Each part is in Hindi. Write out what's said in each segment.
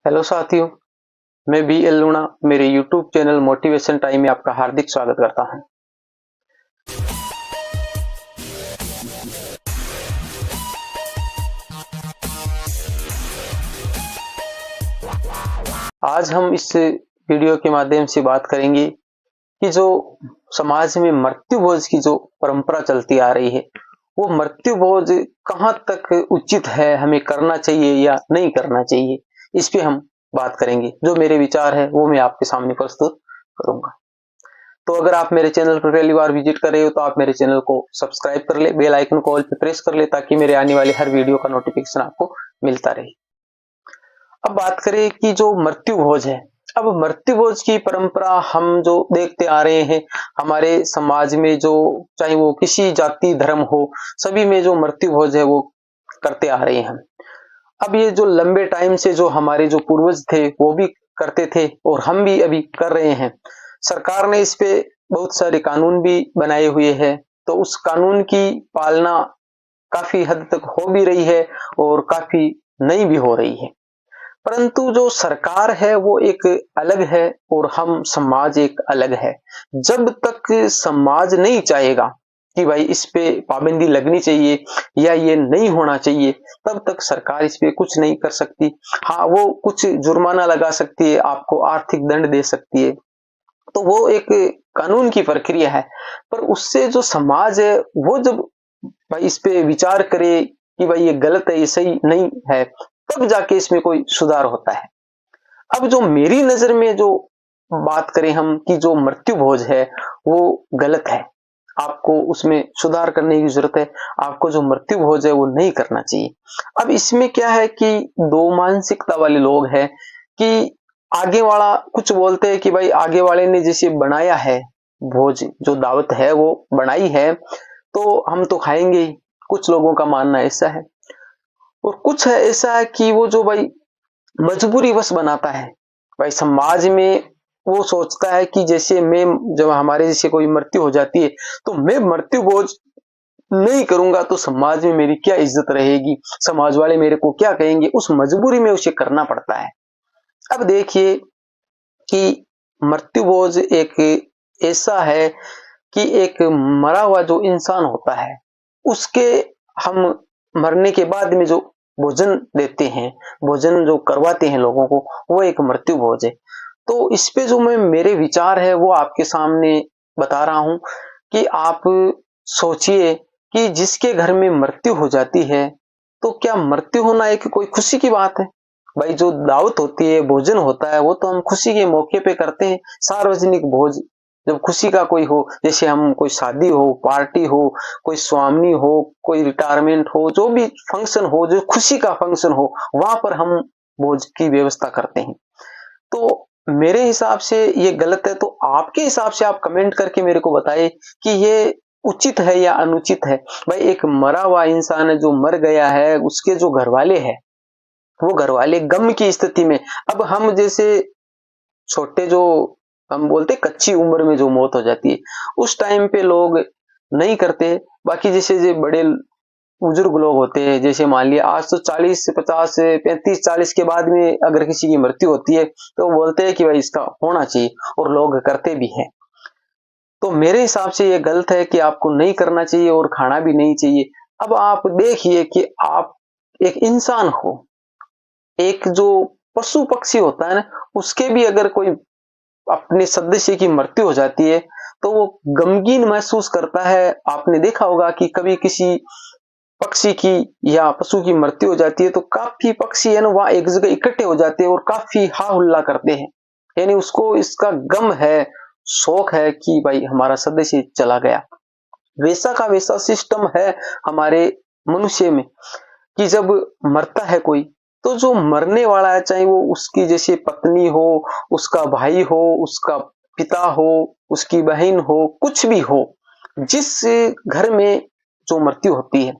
हेलो साथियों, मैं बी एल लूणा मेरे यूट्यूब चैनल मोटिवेशन टाइम में आपका हार्दिक स्वागत करता हूं। आज हम इस वीडियो के माध्यम से बात करेंगे कि जो समाज में मृत्यु भोज की जो परंपरा चलती आ रही है, वो मृत्यु भोज कहां तक उचित है, हमें करना चाहिए या नहीं करना चाहिए, इस पे हम बात करेंगे। जो मेरे विचार है वो मैं आपके सामने प्रस्तुत करूंगा। तो अगर आप मेरे चैनल पर पहली बार विजिट कर रहे हो तो आप मेरे चैनल को सब्सक्राइब कर ले, बेल आइकन को ऑल पे प्रेस कर ले ताकि मेरे आने वाले हर वीडियो का नोटिफिकेशन आपको मिलता रहे। अब बात करें कि जो मृत्यु भोज है, अब मृत्यु भोज की परंपरा हम जो देखते आ रहे हैं हमारे समाज में, जो चाहे वो किसी जाति धर्म हो, सभी में जो मृत्यु भोज है वो करते आ रहे हैं हम। अब ये जो लंबे टाइम से जो हमारे जो पूर्वज थे वो भी करते थे और हम भी अभी कर रहे हैं। सरकार ने इस पे बहुत सारे कानून भी बनाए हुए हैं, तो उस कानून की पालना काफी हद तक हो भी रही है और काफी नहीं भी हो रही है। परंतु जो सरकार है वो एक अलग है और हम समाज एक अलग है। जब तक समाज नहीं चाहेगा कि भाई इस पे पाबंदी लगनी चाहिए या ये नहीं होना चाहिए, तब तक सरकार इस पे कुछ नहीं कर सकती। हाँ, वो कुछ जुर्माना लगा सकती है, आपको आर्थिक दंड दे सकती है, तो वो एक कानून की प्रक्रिया है। पर उससे जो समाज है वो जब भाई इस पे विचार करे कि भाई ये गलत है, ये सही नहीं है, तब जाके इसमें कोई सुधार होता है। अब जो मेरी नजर में जो बात करें हम कि जो मृत्यु भोज है वो गलत है, आपको उसमें सुधार करने की जरूरत है। आपको जो मृत्यु भोज है वो नहीं करना चाहिए। अब इसमें क्या है कि दो मानसिकता वाले लोग हैं कि आगे वाला कुछ बोलते हैं कि भाई आगे वाले ने जैसे बनाया है, भोज जो दावत है वो बनाई है तो हम तो खाएंगे ही। कुछ लोगों का मानना ऐसा है और कुछ है ऐसा है कि वो जो भाई मजबूरी वश बनाता है। भाई समाज में वो सोचता है कि जैसे मैं, जब हमारे जैसे कोई मृत्यु हो जाती है तो मैं मृत्यु भोज नहीं करूंगा तो समाज में मेरी क्या इज्जत रहेगी, समाज वाले मेरे को क्या कहेंगे, उस मजबूरी में उसे करना पड़ता है। अब देखिए कि मृत्यु भोज एक ऐसा है कि एक मरा हुआ जो इंसान होता है उसके हम मरने के बाद में जो भोजन देते हैं, भोजन जो करवाते हैं लोगों को, वो एक मृत्यु भोज है। तो इस पे जो मैं मेरे विचार है वो आपके सामने बता रहा हूं कि आप सोचिए कि जिसके घर में मृत्यु हो जाती है तो क्या मृत्यु होना एक कोई खुशी की बात है? भाई जो दावत होती है, भोजन होता है, वो तो हम खुशी के मौके पे करते हैं। सार्वजनिक भोज जब खुशी का कोई हो, जैसे हम कोई शादी हो, पार्टी हो, कोई स्वामी हो, कोई रिटायरमेंट हो, जो भी फंक्शन हो, जो खुशी का फंक्शन हो, वहां पर हम भोज की व्यवस्था करते हैं। तो मेरे हिसाब से ये गलत है। तो आपके हिसाब से आप कमेंट करके मेरे को बताइए कि ये उचित है या अनुचित है। भाई एक मरा हुआ इंसान है, जो मर गया है, उसके जो घर वाले हैं वो घर वाले गम की स्थिति में, अब हम जैसे छोटे जो हम बोलते कच्ची उम्र में जो मौत हो जाती है उस टाइम पे लोग नहीं करते। बाकी जैसे जो बड़े बुजुर्ग लोग होते हैं, जैसे मान लिया आज तो 40 से 50 से 35 40 के बाद में अगर किसी की मृत्यु होती है तो बोलते हैं कि भाई इसका होना चाहिए, और लोग करते भी हैं। तो मेरे हिसाब से ये गलत है कि आपको नहीं करना चाहिए और खाना भी नहीं चाहिए। अब आप देखिए कि आप एक इंसान हो, एक जो पशु पक्षी होता है ना, उसके भी अगर कोई अपने सदस्य की मृत्यु हो जाती है तो वो गमगीन महसूस करता है। आपने देखा होगा कि कभी किसी पक्षी की या पशु की मृत्यु हो जाती है तो काफी पक्षी है ना वहां एक जगह इकट्ठे हो जाते हैं और काफी हा हुल्ला करते हैं, यानी उसको इसका गम है, शोक है कि भाई हमारा सदस्य चला गया। वैसा का वैसा सिस्टम है हमारे मनुष्य में कि जब मरता है कोई तो जो मरने वाला है, चाहे वो उसकी जैसे पत्नी हो, उसका भाई हो, उसका पिता हो, उसकी बहन हो, कुछ भी हो, जिस घर में जो मृत्यु होती है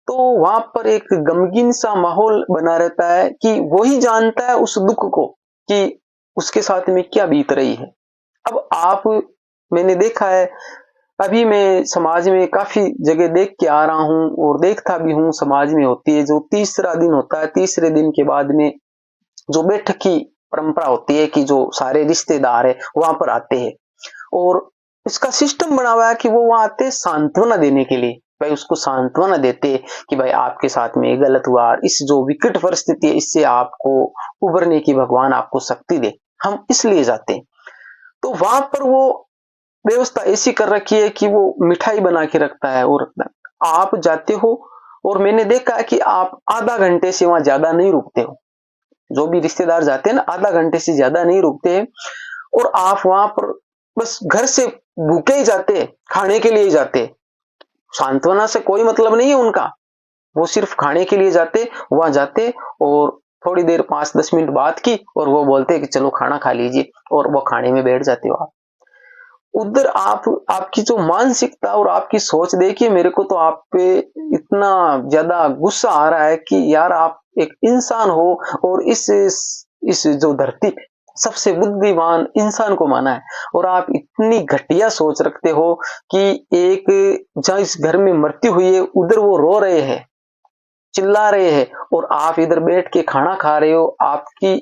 तो वहां पर एक गमगीन सा माहौल बना रहता है कि वही जानता है उस दुख को कि उसके साथ में क्या बीत रही है। अब आप, मैंने देखा है, अभी मैं समाज में काफी जगह देख के आ रहा हूं और देखता भी हूं, समाज में होती है जो तीसरा दिन होता है, तीसरे दिन के बाद में जो बैठक की परंपरा होती है कि जो सारे रिश्तेदार है वहां पर आते हैं, और इसका सिस्टम बना हुआ है कि वो वहां आते सांत्वना देने के लिए। भाई उसको सांत्वना देते कि भाई आपके साथ में गलत हुआ, इस जो विकट परिस्थिति है इससे आपको उभरने की भगवान आपको शक्ति दे, हम इसलिए जाते हैं। तो वहां पर वो व्यवस्था ऐसी कर रखी है कि वो मिठाई बना के रखता है, और आप जाते हो और मैंने देखा है कि आप आधा घंटे से वहां ज्यादा नहीं रुकते हो। जो भी रिश्तेदार जाते हैं ना, आधा घंटे से ज्यादा नहीं रुकते हैं, और आप वहां पर बस घर से भूखे ही जाते हैं, खाने के लिए ही जाते हैं। सांत्वना से कोई मतलब नहीं है उनका, वो सिर्फ खाने के लिए जाते, वहां जाते और थोड़ी देर 5-10 मिनट बात की और वो बोलते कि चलो खाना खा लीजिए, और वो खाने में बैठ जाते हो आप। उधर आप आपकी जो मानसिकता और आपकी सोच देखिए, मेरे को तो आप पे इतना ज्यादा गुस्सा आ रहा है कि यार आप एक इंसान हो और इस जो धरती पे सबसे बुद्धिमान इंसान को माना है, और आप इतनी घटिया सोच रखते हो कि एक जहां इस घर में मृत्यु हुई है उधर वो रो रहे हैं, चिल्ला रहे हैं, और आप इधर बैठ के खाना खा रहे हो। आपकी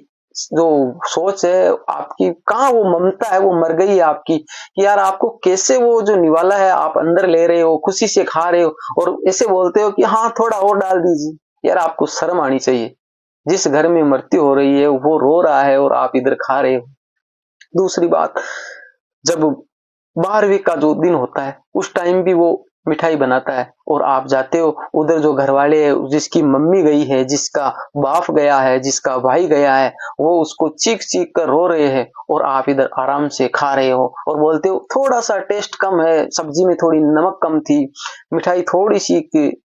जो सोच है, आपकी कहाँ वो ममता है, वो मर गई है आपकी, कि यार आपको कैसे वो जो निवाला है आप अंदर ले रहे हो, खुशी से खा रहे हो, और ऐसे बोलते हो कि हाँ थोड़ा और डाल दीजिए। यार आपको शर्म आनी चाहिए। जिस घर में मृत्यु हो रही है वो रो रहा है और आप इधर खा रहे हो। दूसरी बात, जब 12वीं का जो दिन होता है उस टाइम भी वो मिठाई बनाता है, और आप जाते हो उधर, जो घर वाले है, जिसकी मम्मी गई है, जिसका बाप गया है, जिसका भाई गया है, वो उसको चीख चीख कर रो रहे हैं, और आप इधर आराम से खा रहे हो और बोलते हो थोड़ा सा टेस्ट कम है, सब्जी में थोड़ी नमक कम थी, मिठाई थोड़ी सी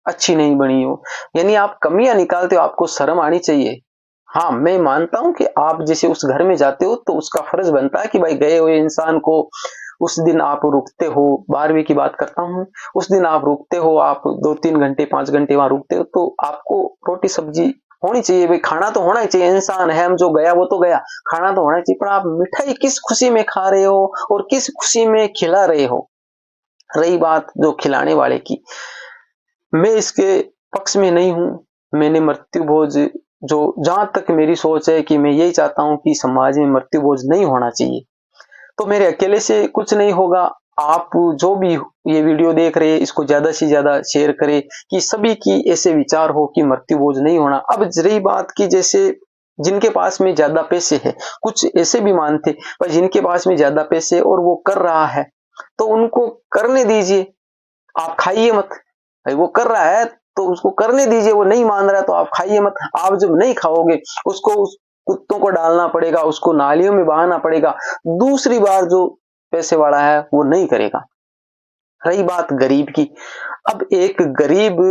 अच्छी नहीं बनी हो। यानी आप कमियां निकालते हो, आपको शर्म आनी चाहिए। हाँ, मैं मानता हूं कि आप जैसे उस घर में जाते हो तो उसका फर्ज बनता है कि भाई गए हुए इंसान को उस दिन आप रुकते हो। 12वीं की बात करता हूं, उस दिन आप रुकते हो, आप 2-3 घंटे 5 घंटे वहां रुकते हो, तो आपको रोटी सब्जी होनी चाहिए। भाई खाना तो होना ही चाहिए, इंसान है हम, जो गया वो तो गया, खाना तो होना चाहिए। पर आप मिठाई किस खुशी में खा रहे हो और किस खुशी में खिला रहे हो? रही बात जो खिलाने वाले की, मैं इसके पक्ष में नहीं हूं। मैंने मृत्यु भोज, जो जहां तक मेरी सोच है कि मैं यही चाहता हूं कि समाज में मृत्यु भोज नहीं होना चाहिए। तो मेरे अकेले से कुछ नहीं होगा। आप जो भी ये वीडियो देख रहे हैं इसको ज्यादा से ज्यादा शेयर करें कि सभी की ऐसे विचार हो कि मृत्यु भोज नहीं होना। अब रही बात की, जैसे जिनके पास में ज्यादा पैसे है, कुछ ऐसे भी मानते, पर जिनके पास में ज्यादा पैसे और वो कर रहा है तो उनको करने दीजिए, आप खाइए मत। भाई वो कर रहा है तो उसको करने दीजिए, वो नहीं मान रहा है तो आप खाइए मत। आप जब नहीं खाओगे उसको उस कुत्तों को डालना पड़ेगा, उसको नालियों में बहाना पड़ेगा। दूसरी बार जो पैसे वाला है वो नहीं करेगा। रही बात गरीब की, अब एक गरीब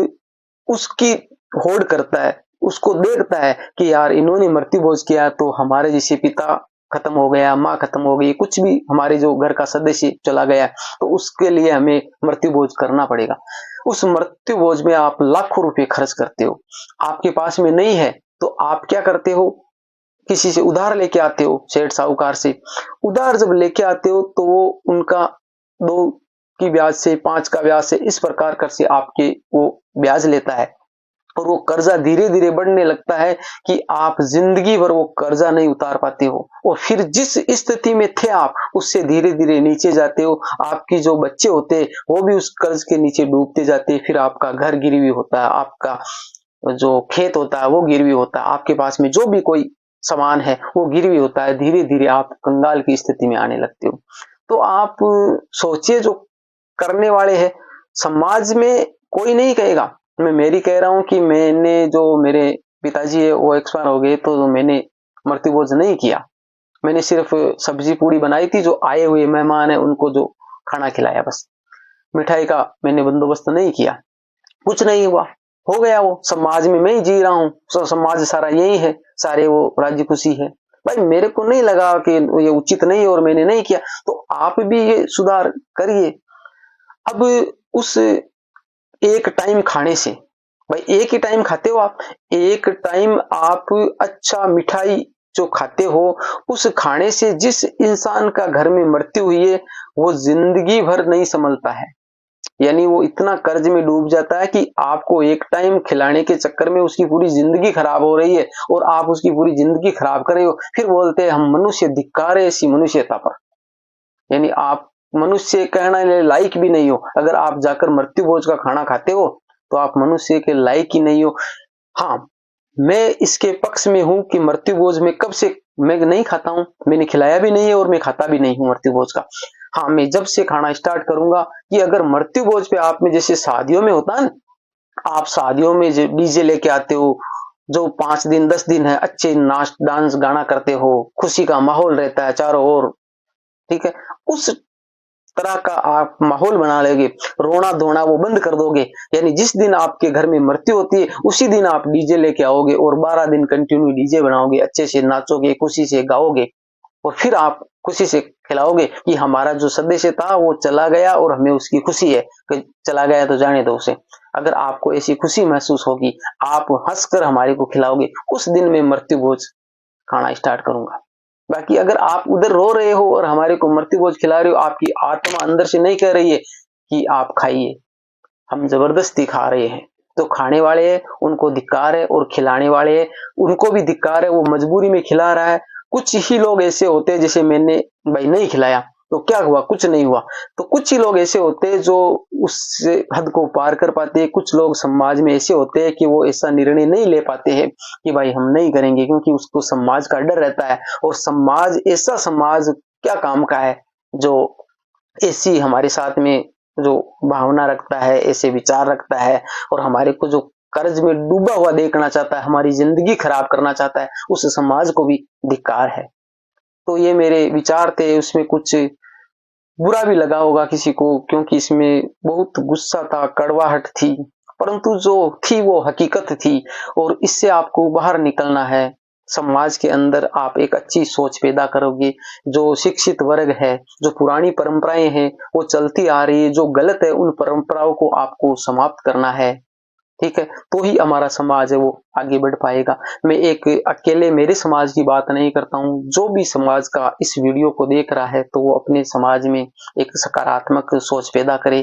उसकी होड़ करता है, उसको देखता है कि यार इन्होंने मृत्यु भोज किया तो हमारे जैसे पिता खत्म हो गया, माँ खत्म हो गई, कुछ भी हमारे जो घर का सदस्य चला गया, तो उसके लिए हमें मृत्यु भोज करना पड़ेगा। उस मृत्यु भोज में आप लाखों रुपए खर्च करते हो, आपके पास में नहीं है तो आप क्या करते हो, किसी से उधार लेके आते हो, सेठ साहूकार से। उधार जब लेके आते हो तो वो उनका 2 की ब्याज से, 5 का ब्याज से, इस प्रकार कर से आपके वो ब्याज लेता है, और वो कर्जा धीरे धीरे बढ़ने लगता है कि आप जिंदगी भर वो कर्जा नहीं उतार पाते हो, और फिर जिस स्थिति में थे आप उससे धीरे धीरे नीचे जाते हो। आपकी जो बच्चे होते वो भी उस कर्ज के नीचे डूबते जाते, फिर आपका घर गिरवी होता है, आपका जो खेत होता है वो गिरवी होता है, आपके पास में जो भी कोई सामान है वो गिरवी होता है, धीरे धीरे आप कंगाल की स्थिति में आने लगते हो। तो आप सोचिए, जो करने वाले हैं समाज में कोई नहीं कहेगा। मैं मेरी कह रहा हूं कि मैंने, जो मेरे पिताजी है वो एक्सपायर हो गए तो मैंने मृत्यु भोज नहीं किया, मैंने सिर्फ सब्जी पूड़ी बनाई थी, जो आए हुए मेहमान है उनको जो खाना खिलाया, बस मिठाई का मैंने बंदोबस्त नहीं किया। कुछ नहीं हुआ, हो गया वो, समाज में मैं ही जी रहा हूँ, तो समाज सारा यही है, सारे वो राजी खुशी है। भाई मेरे को नहीं लगा कि ये उचित नहीं और मैंने नहीं किया, तो आप भी ये सुधार करिए। अब उस एक टाइम खाने से, भाई एक ही टाइम खाते हो आप, एक टाइम आप अच्छा मिठाई जो खाते हो, उस खाने से जिस इंसान का घर में मृत्यु हुई है वो जिंदगी भर नहीं संभलता है। यानी वो इतना कर्ज में डूब जाता है कि आपको एक टाइम खिलाने के चक्कर में उसकी पूरी जिंदगी खराब हो रही है और आप उसकी पूरी जिंदगी खराब कर रहे हो, फिर बोलते हैं हम मनुष्य, धिक्कार है ऐसी मनुष्यता पर। यानी आप मनुष्य कहने लायक भी नहीं हो। अगर आप जाकर मृत्यु भोज का खाना खाते हो तो आप मनुष्य के लायक ही नहीं हो। हाँ, मैं इसके पक्ष में हूं कि मृत्यु भोज में कब से मैं नहीं खाता हूं, मैंने खिलाया भी नहीं है और मैं खाता भी नहीं हूं मृत्यु भोज का। हाँ, मैं जब से खाना स्टार्ट करूंगा कि अगर मृत्यु भोज पे आप में जैसे शादियों में होता है ना, आप शादियों में डीजे लेके आते हो, जो 5 दिन 10 दिन है अच्छे नाच डांस गाना करते हो, खुशी का माहौल रहता है चारों ओर, ठीक है, उस तरह का आप माहौल बना लेंगे, रोना धोना वो बंद कर दोगे। यानी जिस दिन आपके घर में मृत्यु होती है उसी दिन आप डीजे लेके आओगे और 12 दिन कंटिन्यू डीजे बनाओगे, अच्छे से नाचोगे, खुशी से गाओगे और फिर आप खुशी से खिलाओगे कि हमारा जो सदस्य था वो चला गया और हमें उसकी खुशी है कि चला गया तो जाने दो उसे। अगर आपको ऐसी खुशी महसूस होगी, आप हंसकर हमारे को खिलाओगे, उस दिन मैं मृत्यु भोज खाना स्टार्ट करूंगा। बाकी अगर आप उधर रो रहे हो और हमारे को मृत्यु भोज खिला रहे हो, आपकी आत्मा अंदर से नहीं कह रही है कि आप खाइए, हम जबरदस्ती खा रहे हैं, तो खाने वाले हैं उनको धिक्कार है और खिलाने वाले हैं उनको भी धिक्कार है, वो मजबूरी में खिला रहा है। कुछ ही लोग ऐसे होते हैं, जैसे मैंने भाई नहीं खिलाया तो क्या हुआ, कुछ नहीं हुआ, तो कुछ ही लोग ऐसे होते हैं जो उस हद को पार कर पाते हैं। कुछ लोग समाज में ऐसे होते हैं कि वो ऐसा निर्णय नहीं ले पाते हैं कि भाई हम नहीं करेंगे, क्योंकि उसको समाज का डर रहता है। और समाज, ऐसा समाज क्या काम का है जो ऐसी हमारे साथ में जो भावना रखता है, ऐसे विचार रखता है और हमारे को जो कर्ज में डूबा हुआ देखना चाहता है, हमारी जिंदगी खराब करना चाहता है, उस समाज को भी धिक्कार है। तो ये मेरे विचार थे, उसमें कुछ बुरा भी लगा होगा किसी को, क्योंकि इसमें बहुत गुस्सा था, कड़वाहट थी, परंतु जो थी वो हकीकत थी और इससे आपको बाहर निकलना है। समाज के अंदर आप एक अच्छी सोच पैदा करोगे, जो शिक्षित वर्ग है, जो पुरानी परंपराएं हैं वो चलती आ रही है, जो गलत है उन परंपराओं को आपको समाप्त करना है, ठीक है, तो ही हमारा समाज है वो आगे बढ़ पाएगा। मैं एक अकेले मेरे समाज की बात नहीं करता हूँ, जो भी समाज का इस वीडियो को देख रहा है तो वो अपने समाज में एक सकारात्मक सोच पैदा करे,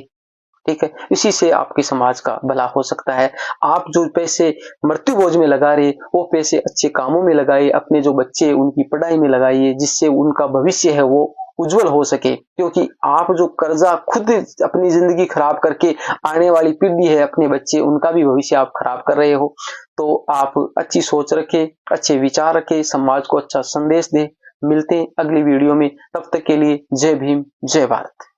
ठीक है, इसी से आपके समाज का भला हो सकता है। आप जो पैसे मृत्यु भोज में लगा रहे वो पैसे अच्छे कामों में लगाइए, अपने जो बच्चे उनकी पढ़ाई में लगाइए, जिससे उनका भविष्य है वो उज्जवल हो सके। क्योंकि आप जो कर्जा खुद अपनी जिंदगी खराब करके आने वाली पीढ़ी है, अपने बच्चे, उनका भी भविष्य आप खराब कर रहे हो। तो आप अच्छी सोच रखें, अच्छे विचार रखें, समाज को अच्छा संदेश दें। मिलते हैं अगली वीडियो में, तब तक के लिए जय भीम, जय भारत।